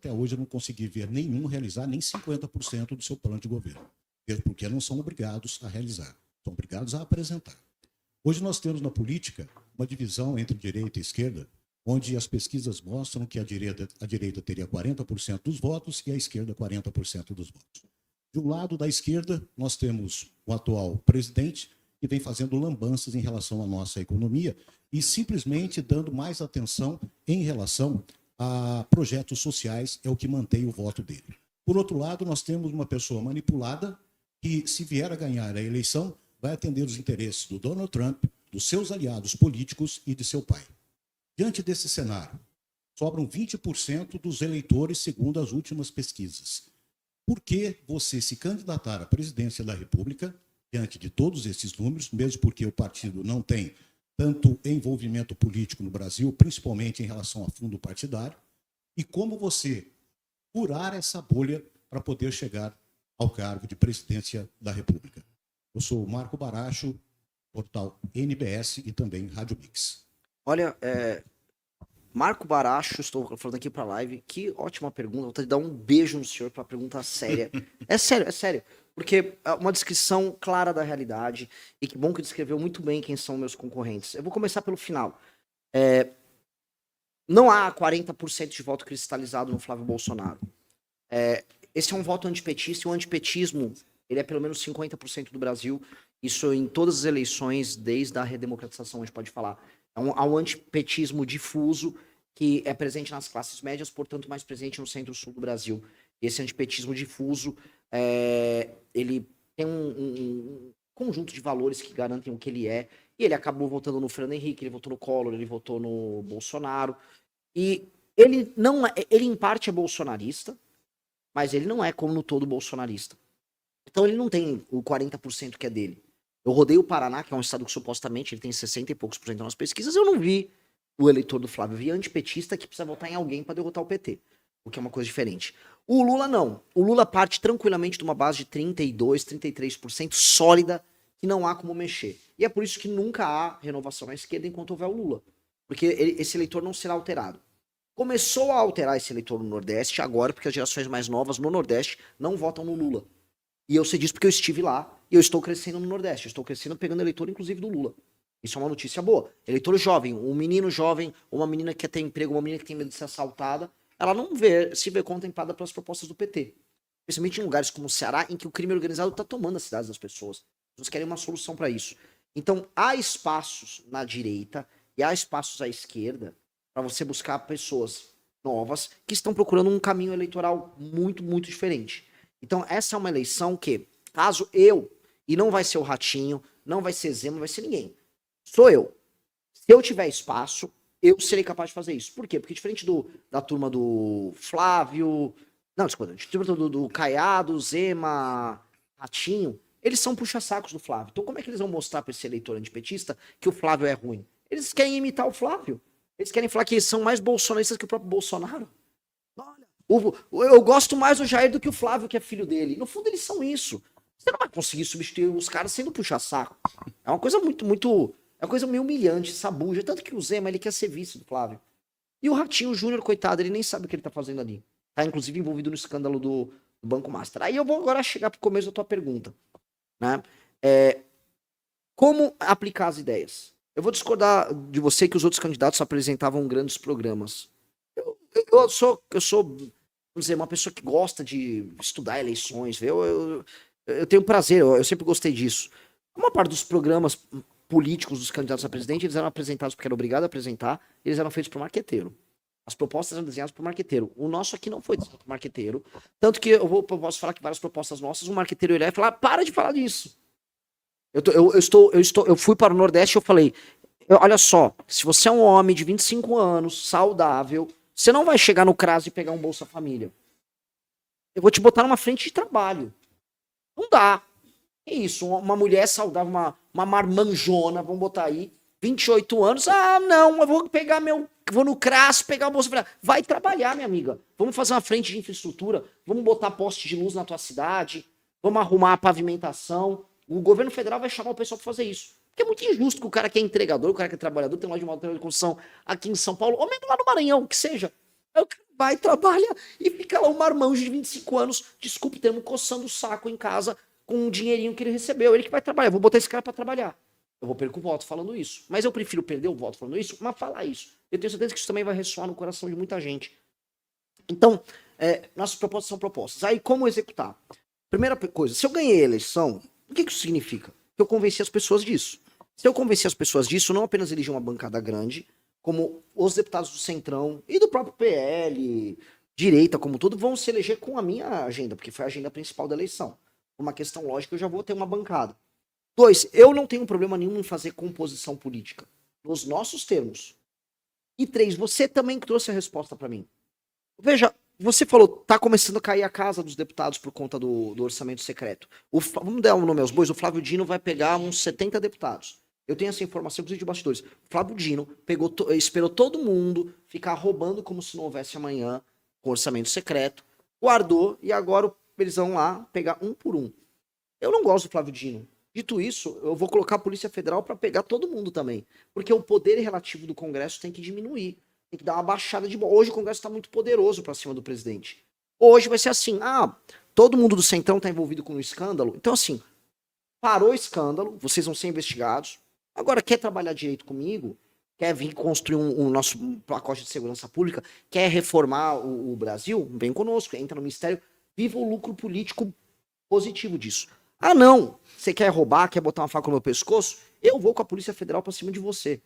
até hoje eu não consegui ver nenhum realizar nem 50% do seu plano de governo. Mesmo porque não são obrigados a realizar, são obrigados a apresentar. Hoje nós temos na política uma divisão entre direita e esquerda, onde as pesquisas mostram que a direita teria 40% dos votos e a esquerda 40% dos votos. De um lado da esquerda, nós temos o atual presidente, que vem fazendo lambanças em relação à nossa economia e simplesmente dando mais atenção em relação a projetos sociais, é o que mantém o voto dele. Por outro lado, nós temos uma pessoa manipulada que, se vier a ganhar a eleição, vai atender os interesses do Donald Trump, dos seus aliados políticos e de seu pai. Diante desse cenário, sobram 20% dos eleitores, segundo as últimas pesquisas. Por que você se candidatar à presidência da República, diante de todos esses números, mesmo porque o partido não tem tanto envolvimento político no Brasil, principalmente em relação a fundo partidário, e como você furar essa bolha para poder chegar ao cargo de presidência da República? Eu sou o Marco Baracho, portal NBS e também Rádio Mix. Olha, Marco Baracho, estou falando aqui para a live, que ótima pergunta, vou te dar um beijo no senhor para pergunta séria. É sério, porque é uma descrição clara da realidade, e que bom que descreveu muito bem quem são meus concorrentes. Eu vou começar pelo final. Não há 40% de voto cristalizado no Flávio Bolsonaro. Esse é um voto antipetista, e o antipetismo, ele é pelo menos 50% do Brasil, isso em todas as eleições, desde a redemocratização, a gente pode falar. Há um antipetismo difuso que é presente nas classes médias, portanto mais presente no centro-sul do Brasil. Esse antipetismo difuso, ele tem um conjunto de valores que garantem o que ele é, e ele acabou votando no Fernando Henrique, ele votou no Collor, ele votou no Bolsonaro, e ele não é, ele em parte é bolsonarista, mas ele não é como no todo bolsonarista. Então ele não tem o 40% que é dele. Eu rodei o Paraná, que é um estado que supostamente ele tem 60 e poucos por cento nas pesquisas, eu não vi o eleitor do Flávio, eu vi antipetista que precisa votar em alguém para derrotar o PT, o que é uma coisa diferente. O Lula não. O Lula parte tranquilamente de uma base de 32, 33% sólida, que não há como mexer. E é por isso que nunca há renovação à esquerda enquanto houver o Lula. Porque esse eleitor não será alterado. Começou a alterar esse eleitor no Nordeste agora, porque as gerações mais novas no Nordeste não votam no Lula. E eu sei disso porque eu estive lá e eu estou crescendo no Nordeste. Eu estou crescendo pegando eleitor, inclusive, do Lula. Isso é uma notícia boa. Eleitor jovem, um menino jovem, uma menina que quer ter emprego, uma menina que tem medo de ser assaltada, ela não se vê contemplada pelas propostas do PT. Principalmente em lugares como o Ceará, em que o crime organizado está tomando as cidades das pessoas. As pessoas querem uma solução para isso. Então, há espaços na direita e há espaços à esquerda para você buscar pessoas novas que estão procurando um caminho eleitoral muito, muito diferente. Então, essa é uma eleição que, caso e não vai ser o Ratinho, não vai ser Zema, não vai ser ninguém, sou eu. Se eu tiver espaço, eu serei capaz de fazer isso. Por quê? Porque diferente da turma do Flávio, não, desculpa, do Caiado, Zema, Ratinho, eles são puxa-sacos do Flávio. Então, como é que eles vão mostrar para esse eleitor antipetista que o Flávio é ruim? Eles querem imitar o Flávio. Eles querem falar que eles são mais bolsonaristas que o próprio Bolsonaro. Eu gosto mais do Jair do que o Flávio, que é filho dele. No fundo, eles são isso. Você não vai conseguir substituir os caras sendo puxa-saco. É uma coisa é uma coisa meio humilhante, sabuja. Tanto que o Zema, ele quer ser vice do Flávio. E o Ratinho Júnior, coitado, ele nem sabe o que ele tá fazendo ali. Tá, inclusive, envolvido no escândalo do Banco Master. Aí eu vou agora chegar pro começo da tua pergunta. Né? Como aplicar as ideias? Eu vou discordar de você que os outros candidatos apresentavam grandes programas. Eu sou, vamos dizer, uma pessoa que gosta de estudar eleições. Eu tenho prazer, eu sempre gostei disso. Uma parte dos programas políticos dos candidatos a presidente, eles eram apresentados porque era obrigado a apresentar, eles eram feitos por marqueteiro. As propostas eram desenhadas por marqueteiro. O nosso aqui não foi desenhado por marqueteiro. Tanto que eu posso falar que várias propostas nossas, o marqueteiro olhar e falar, para de falar disso. Eu fui para o Nordeste e eu falei, olha só, se você é um homem de 25 anos, saudável, você não vai chegar no CRAS e pegar um Bolsa Família. Eu vou te botar numa frente de trabalho. Não dá. É isso, uma mulher saudável, uma marmanjona, vamos botar aí, 28 anos, não, eu vou pegar vou no CRAS pegar o Bolsa Família. Vai trabalhar, minha amiga. Vamos fazer uma frente de infraestrutura, vamos botar poste de luz na tua cidade, vamos arrumar a pavimentação. O governo federal vai chamar o pessoal para fazer isso. Porque é muito injusto que o cara que é entregador, o cara que é trabalhador, tem loja de material de construção aqui em São Paulo, ou mesmo lá no Maranhão, que seja. Aí o cara vai, trabalha e fica lá um marmanjo de 25 anos, desculpe o termo, coçando o saco em casa com um dinheirinho que ele recebeu. Ele que vai trabalhar. Eu vou botar esse cara pra trabalhar. Eu vou perder o voto falando isso. Mas eu prefiro perder o voto falando isso, mas falar isso. Eu tenho certeza que isso também vai ressoar no coração de muita gente. Então, nossas propostas são propostas. Aí, como executar? Primeira coisa, se eu ganhei a eleição, o que isso significa? Que eu convenci as pessoas disso. Se eu convencer as pessoas disso, não apenas eleger uma bancada grande, como os deputados do Centrão e do próprio PL, direita como todo, vão se eleger com a minha agenda, porque foi a agenda principal da eleição. Por uma questão lógica, eu já vou ter uma bancada. 2, eu não tenho problema nenhum em fazer composição política, nos nossos termos. E 3, você também trouxe a resposta para mim. Veja, você falou, tá começando a cair a casa dos deputados por conta do orçamento secreto. Vamos dar um nome aos bois, o Flávio Dino vai pegar uns 70 deputados. Eu tenho essa informação, inclusive de bastidores. O Flávio Dino esperou todo mundo ficar roubando como se não houvesse amanhã com orçamento secreto, guardou e agora eles vão lá pegar um por um. Eu não gosto do Flávio Dino. Dito isso, eu vou colocar a Polícia Federal para pegar todo mundo também. Porque o poder relativo do Congresso tem que diminuir. Tem que dar uma baixada de bola. Hoje o Congresso está muito poderoso para cima do presidente. Hoje vai ser assim, todo mundo do Centrão está envolvido com um escândalo. Então assim, parou o escândalo, vocês vão ser investigados. Agora, quer trabalhar direito comigo? Quer vir construir um nosso pacote de segurança pública? Quer reformar o Brasil? Vem conosco, entra no Ministério. Viva o lucro político positivo disso. Ah, não. Você quer roubar, quer botar uma faca no meu pescoço? Eu vou com a Polícia Federal pra cima de você.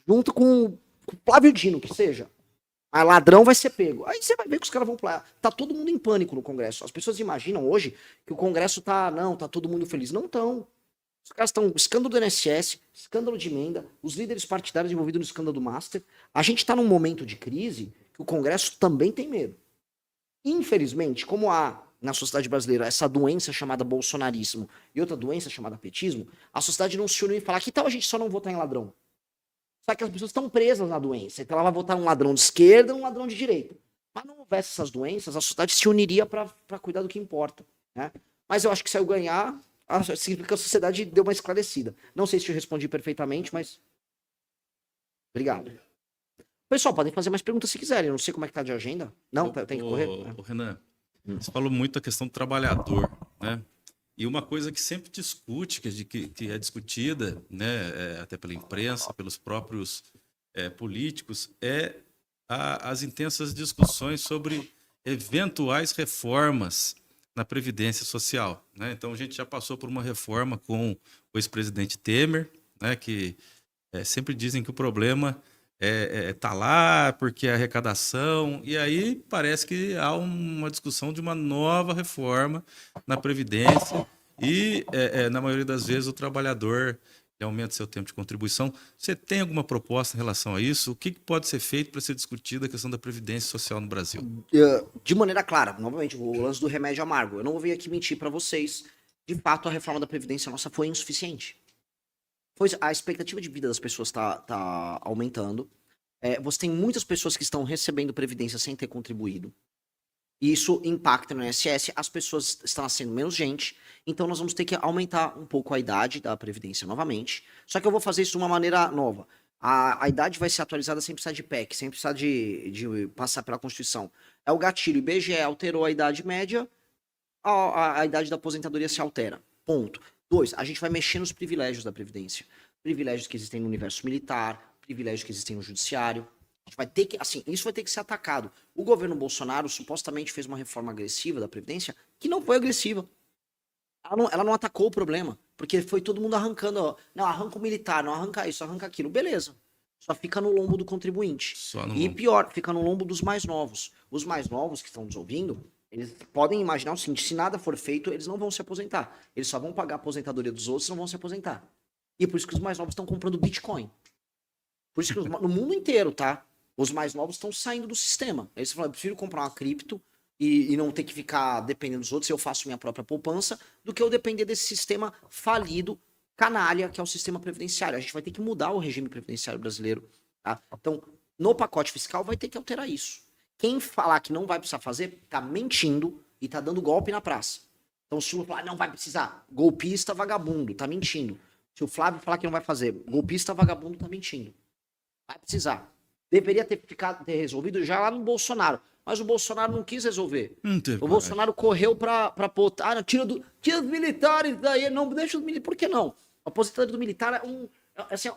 Junto com o Flávio Dino, que seja. Mas ladrão vai ser pego. Aí você vai ver que os caras vão pular. Tá todo mundo em pânico no Congresso. As pessoas imaginam hoje que o Congresso tá todo mundo feliz. Não estão. Os caras estão. Escândalo do INSS, escândalo de emenda, os líderes partidários envolvidos no escândalo do Master. A gente tá num momento de crise que o Congresso também tem medo. Infelizmente, como há na sociedade brasileira essa doença chamada bolsonarismo e outra doença chamada petismo, a sociedade não se uniu e fala, que tal a gente só não votar em ladrão? Só que as pessoas estão presas na doença, então ela vai votar um ladrão de esquerda e um ladrão de direita. Mas não houvesse essas doenças, a sociedade se uniria para cuidar do que importa. Né? Mas eu acho que se eu ganhar, significa que a sociedade deu uma esclarecida. Não sei se eu respondi perfeitamente, mas... Obrigado. Pessoal, podem fazer mais perguntas se quiserem. Eu não sei como é que tá de agenda. Não, tem que correr. Renan, você falou muito a questão do trabalhador, né? E uma coisa que sempre discute, que é discutida, né, até pela imprensa, pelos próprios políticos, as intensas discussões sobre eventuais reformas na Previdência Social, né? Então, a gente já passou por uma reforma com o ex-presidente Temer, né, que sempre dizem que o problema tá lá porque a arrecadação, e aí parece que há uma discussão de uma nova reforma na Previdência e, na maioria das vezes, o trabalhador aumenta seu tempo de contribuição. Você tem alguma proposta em relação a isso? O que pode ser feito para ser discutida a questão da Previdência Social no Brasil? De maneira clara, novamente, o lance do remédio amargo. Eu não vou vir aqui mentir para vocês. De fato, a reforma da Previdência nossa foi insuficiente. A expectativa de vida das pessoas tá aumentando. Você tem muitas pessoas que estão recebendo Previdência sem ter contribuído. Isso impacta no INSS. As pessoas estão nascendo menos gente. Então, nós vamos ter que aumentar um pouco a idade da Previdência novamente. Só que eu vou fazer isso de uma maneira nova. A idade vai ser atualizada sem precisar de PEC, sem precisar de passar pela Constituição. É o gatilho. O IBGE alterou a idade média, a idade da aposentadoria se altera. Ponto. 2, a gente vai mexer nos privilégios da Previdência. Privilégios que existem no universo militar, privilégios que existem no judiciário. A gente vai ter que, assim, isso vai ter que ser atacado. O governo Bolsonaro supostamente fez uma reforma agressiva da Previdência que não foi agressiva. Ela não atacou o problema, porque foi todo mundo arrancando. Não, arranca o militar, não arranca isso, arranca aquilo. Beleza. Só fica no lombo do contribuinte. E pior, fica no lombo dos mais novos. Os mais novos que estão nos ouvindo, eles podem imaginar o seguinte, se nada for feito, eles não vão se aposentar. Eles só vão pagar a aposentadoria dos outros e não vão se aposentar. E é por isso que os mais novos estão comprando Bitcoin. Por isso que no mundo inteiro, tá? Os mais novos estão saindo do sistema. Eles falam, eu prefiro comprar uma cripto e não ter que ficar dependendo dos outros, eu faço minha própria poupança, do que eu depender desse sistema falido, canalha, que é o sistema previdenciário. A gente vai ter que mudar o regime previdenciário brasileiro. Tá? Então, no pacote fiscal vai ter que alterar isso. Quem falar que não vai precisar fazer, tá mentindo e tá dando golpe na praça. Então, se o Lula falar, não vai precisar, golpista, vagabundo, tá mentindo. Se o Flávio falar que não vai fazer, golpista, vagabundo, tá mentindo. Vai precisar. deveria ter resolvido já lá no Bolsonaro. Mas o Bolsonaro não quis resolver. O Bolsonaro correu pra não, tira os militares daí, não deixa os militares. Por que não? A aposentadoria do militar é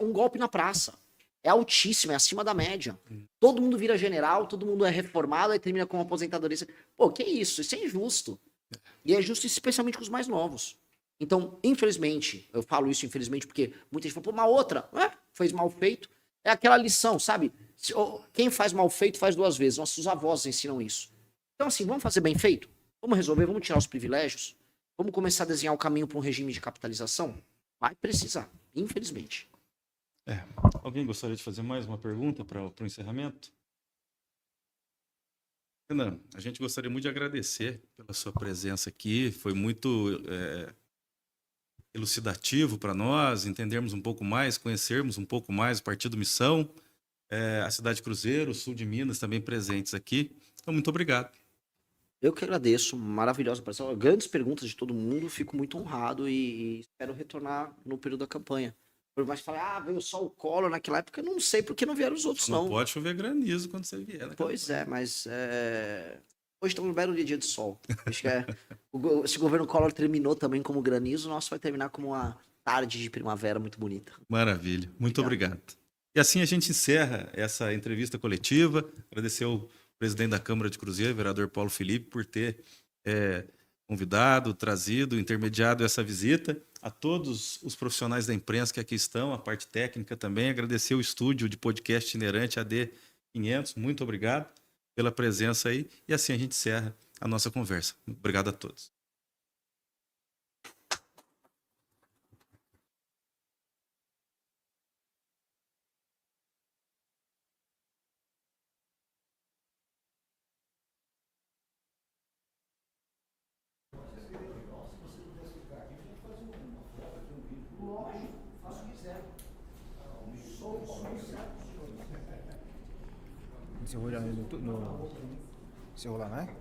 um golpe na praça. É altíssimo, é acima da média. Todo mundo vira general, todo mundo é reformado, aí termina com uma aposentadoria. Pô, que isso? Isso é injusto. E é justo especialmente com os mais novos. Então, infelizmente, eu falo isso infelizmente porque muita gente fala, pô, uma outra, fez mal feito. É aquela lição, sabe? Quem faz mal feito faz 2 vezes. Nossos avós ensinam isso. Então, assim, vamos fazer bem feito? Vamos resolver, vamos tirar os privilégios? Vamos começar a desenhar o caminho para um regime de capitalização? Vai precisar, infelizmente. Alguém gostaria de fazer mais uma pergunta para o encerramento? Renan, a gente gostaria muito de agradecer pela sua presença aqui. Foi muito elucidativo para nós entendermos um pouco mais, conhecermos um pouco mais o Partido Missão, a cidade de Cruzeiro, o sul de Minas também presentes aqui. Então, muito obrigado. Eu que agradeço, maravilhosa participação. Grandes perguntas de todo mundo, fico muito honrado e espero retornar no período da campanha. Por mais que fale, veio só o Collor naquela época, eu não sei porque não vieram os outros, não. Não pode chover granizo quando você vier. Pois é, mas hoje estamos no belo dia de sol. Acho que se o governo Collor terminou também como granizo, o nosso vai terminar como uma tarde de primavera muito bonita. Maravilha, muito obrigado. E assim a gente encerra essa entrevista coletiva. Agradecer ao presidente da Câmara de Cruzeiro, vereador Paulo Felipe, por ter convidado, trazido, intermediado essa visita. A todos os profissionais da imprensa que aqui estão, a parte técnica também. Agradecer o estúdio de podcast itinerante AD 500. Muito obrigado pela presença aí. E assim a gente encerra a nossa conversa. Obrigado a todos. Você rolar no... Você rolar, né?